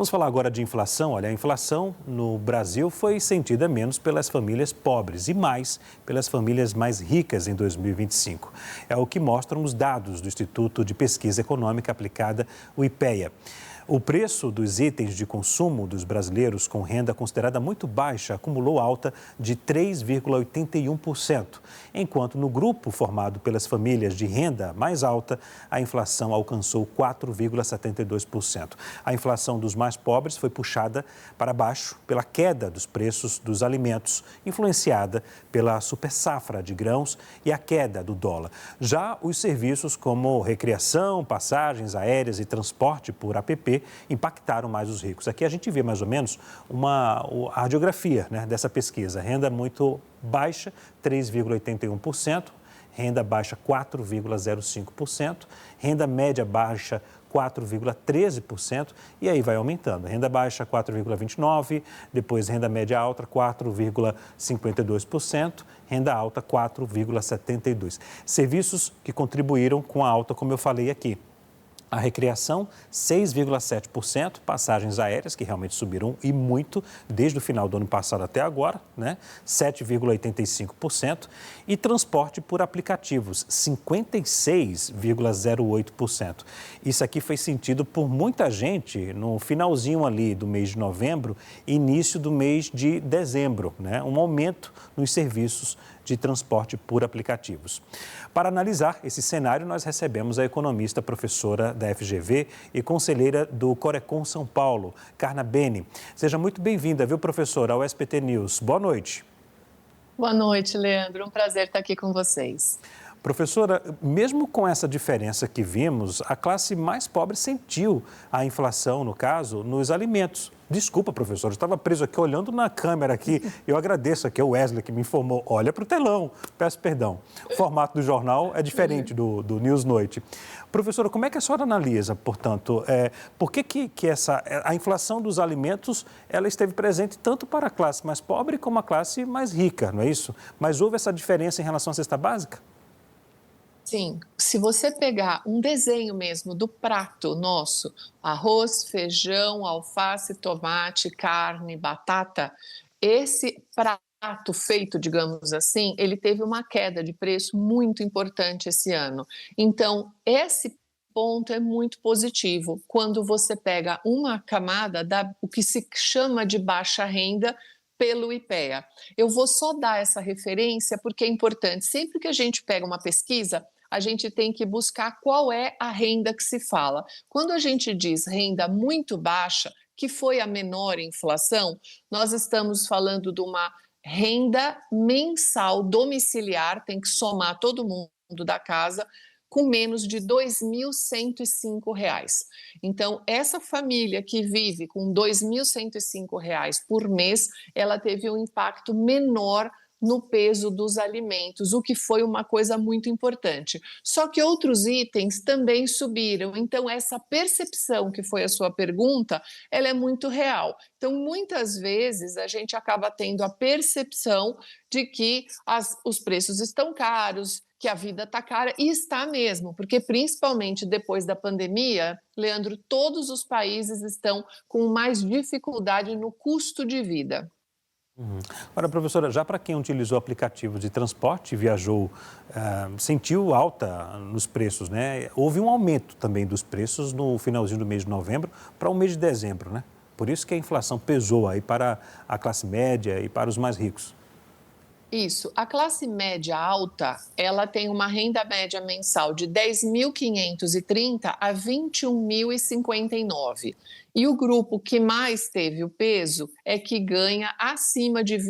Vamos falar agora de inflação. Olha, a inflação no Brasil foi sentida menos pelas famílias pobres e mais pelas famílias mais ricas em 2025. É o que mostram os dados do Instituto de Pesquisa Econômica Aplicada, o IPEA. O preço dos itens de consumo dos brasileiros com renda considerada muito baixa acumulou alta de 3,81%, enquanto no grupo formado pelas famílias de renda mais alta, a inflação alcançou 4,72%. A inflação dos mais pobres foi puxada para baixo pela queda dos preços dos alimentos, influenciada pela supersafra de grãos e a queda do dólar. Já os serviços como recreação, passagens aéreas e transporte por app impactaram mais os ricos. Aqui a gente vê mais ou menos a radiografia, né, dessa pesquisa. Renda muito baixa, 3,81%, renda baixa, 4,05%, renda média baixa, 4,13%, e aí vai aumentando. Renda baixa, 4,29%, depois renda média alta, 4,52%, renda alta, 4,72%. Serviços que contribuíram com a alta, como eu falei aqui. A recreação, 6,7%, passagens aéreas, que realmente subiram e muito desde o final do ano passado até agora, né? 7,85%, e transporte por aplicativos, 56,08%. Isso aqui foi sentido por muita gente no finalzinho ali do mês de novembro e início do mês de dezembro, né? Um aumento nos serviços de transporte por aplicativos. Para analisar esse cenário, nós recebemos a economista, professora da FGV e conselheira do Corecon São Paulo, Carna Beni. Seja muito bem-vinda, viu, professora, ao SPT News. Boa noite. Boa noite, Leandro. Um prazer estar aqui com vocês. Professora, mesmo com essa diferença que vimos, a classe mais pobre sentiu a inflação, no caso, nos alimentos. Desculpa, professor, eu estava preso aqui olhando na câmera aqui. Eu agradeço aqui ao Wesley que me informou. Olha para o telão, peço perdão. O formato do jornal é diferente do News Noite. Professora, como é que a senhora analisa, portanto, por que a inflação dos alimentos ela esteve presente tanto para a classe mais pobre como a classe mais rica, não é isso? Mas houve essa diferença em relação à cesta básica? Sim, se você pegar um desenho mesmo do prato nosso, arroz, feijão, alface, tomate, carne, batata, esse prato feito, digamos assim, ele teve uma queda de preço muito importante esse ano. Então, esse ponto é muito positivo quando você pega uma camada o que se chama de baixa renda pelo IPEA. Eu vou só dar essa referência porque é importante. Sempre que a gente pega uma pesquisa, a gente tem que buscar qual é a renda que se fala. Quando a gente diz renda muito baixa, que foi a menor inflação, nós estamos falando de uma renda mensal domiciliar, tem que somar todo mundo da casa, com menos de R$ 2.105. Então, essa família que vive com R$ 2.105 por mês, ela teve um impacto menor no peso dos alimentos, o que foi uma coisa muito importante. Só que outros itens também subiram, então essa percepção que foi a sua pergunta, ela é muito real. Então, muitas vezes a gente acaba tendo a percepção de que os preços estão caros, que a vida está cara, e está mesmo, porque principalmente depois da pandemia, Leandro, todos os países estão com mais dificuldade no custo de vida. Ora, professora, já para quem utilizou aplicativo de transporte, viajou, sentiu alta nos preços, né? Houve um aumento também dos preços no finalzinho do mês de novembro para o mês de dezembro, né? Por isso que a inflação pesou aí para a classe média e para os mais ricos. Isso, a classe média alta, ela tem uma renda média mensal de 10.530 a 21.059. E o grupo que mais teve o peso é que ganha acima de R$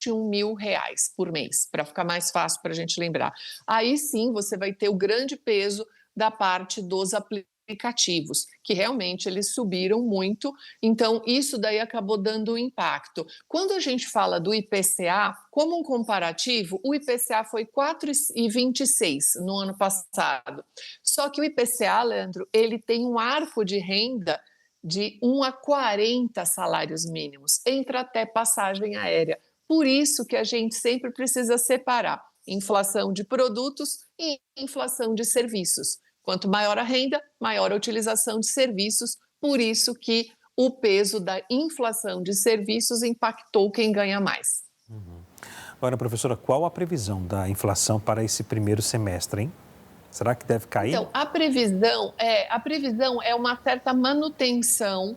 21.000 por mês, para ficar mais fácil para a gente lembrar. Aí sim você vai ter o grande peso da parte dos aplicativos, que realmente eles subiram muito, então isso daí acabou dando um impacto. Quando a gente fala do IPCA, como um comparativo, o IPCA foi 4,26 no ano passado. Só que o IPCA, Leandro, ele tem um arco de renda de 1 a 40 salários mínimos, entra até passagem aérea. Por isso que a gente sempre precisa separar inflação de produtos e inflação de serviços. Quanto maior a renda, maior a utilização de serviços, por isso que o peso da inflação de serviços impactou quem ganha mais. Agora, professora, qual a previsão da inflação para esse primeiro semestre, hein? Será que deve cair? Então, a previsão é uma certa manutenção,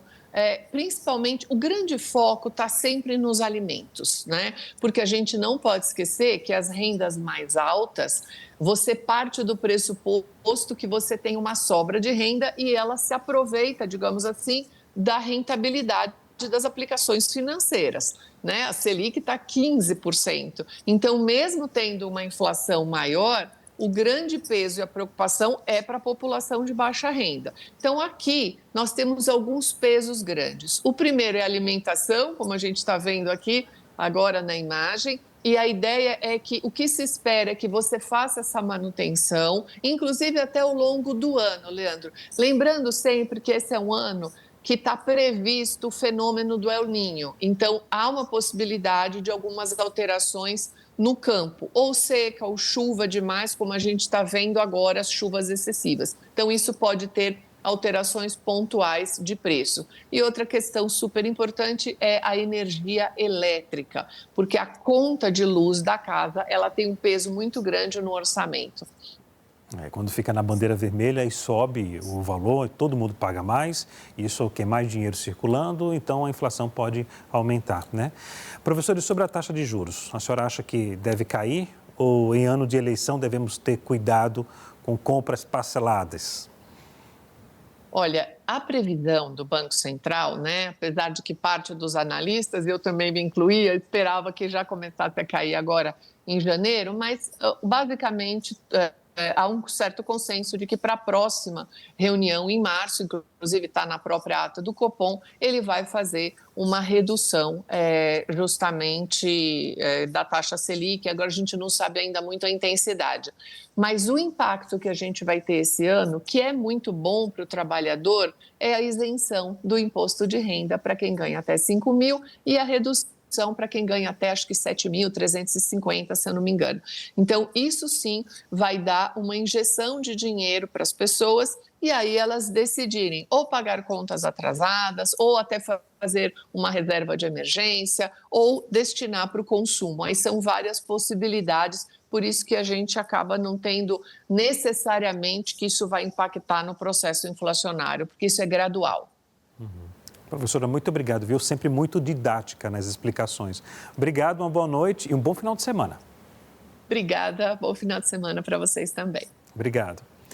principalmente o grande foco está sempre nos alimentos, né? Porque a gente não pode esquecer que as rendas mais altas, você parte do pressuposto que você tem uma sobra de renda e ela se aproveita, digamos assim, da rentabilidade das aplicações financeiras, né? A Selic está 15%. Então, mesmo tendo uma inflação maior, o grande peso e a preocupação é para a população de baixa renda. Então, aqui nós temos alguns pesos grandes. O primeiro é a alimentação, como a gente está vendo aqui agora na imagem, e a ideia é que o que se espera é que você faça essa manutenção, inclusive até ao longo do ano, Leandro. Lembrando sempre que esse é um ano que está previsto o fenômeno do El Niño. Então, há uma possibilidade de algumas alterações no campo, ou seca, ou chuva demais, como a gente está vendo agora, as chuvas excessivas. Então, isso pode ter alterações pontuais de preço. E outra questão super importante é a energia elétrica, porque a conta de luz da casa, ela tem um peso muito grande no orçamento. Quando fica na bandeira vermelha e sobe o valor, todo mundo paga mais, isso quer mais dinheiro circulando, então a inflação pode aumentar, né? Professor, e sobre a taxa de juros, a senhora acha que deve cair ou em ano de eleição devemos ter cuidado com compras parceladas? Olha, a previsão do Banco Central, né, apesar de que parte dos analistas, eu também me incluía, esperava que já começasse a cair agora em janeiro, mas basicamente há um certo consenso de que para a próxima reunião em março, inclusive está na própria ata do Copom, ele vai fazer uma redução justamente da taxa Selic. Agora a gente não sabe ainda muito a intensidade, mas o impacto que a gente vai ter esse ano, que é muito bom para o trabalhador, é a isenção do imposto de renda para quem ganha até 5 mil e a redução para quem ganha até, acho que 7.350, se eu não me engano. Então, isso sim vai dar uma injeção de dinheiro para as pessoas e aí elas decidirem ou pagar contas atrasadas ou até fazer uma reserva de emergência ou destinar para o consumo. Aí são várias possibilidades, por isso que a gente acaba não tendo necessariamente que isso vai impactar no processo inflacionário, porque isso é gradual. Professora, muito obrigado, viu? Sempre muito didática nas explicações. Obrigado, uma boa noite e um bom final de semana. Obrigada, bom final de semana para vocês também. Obrigado.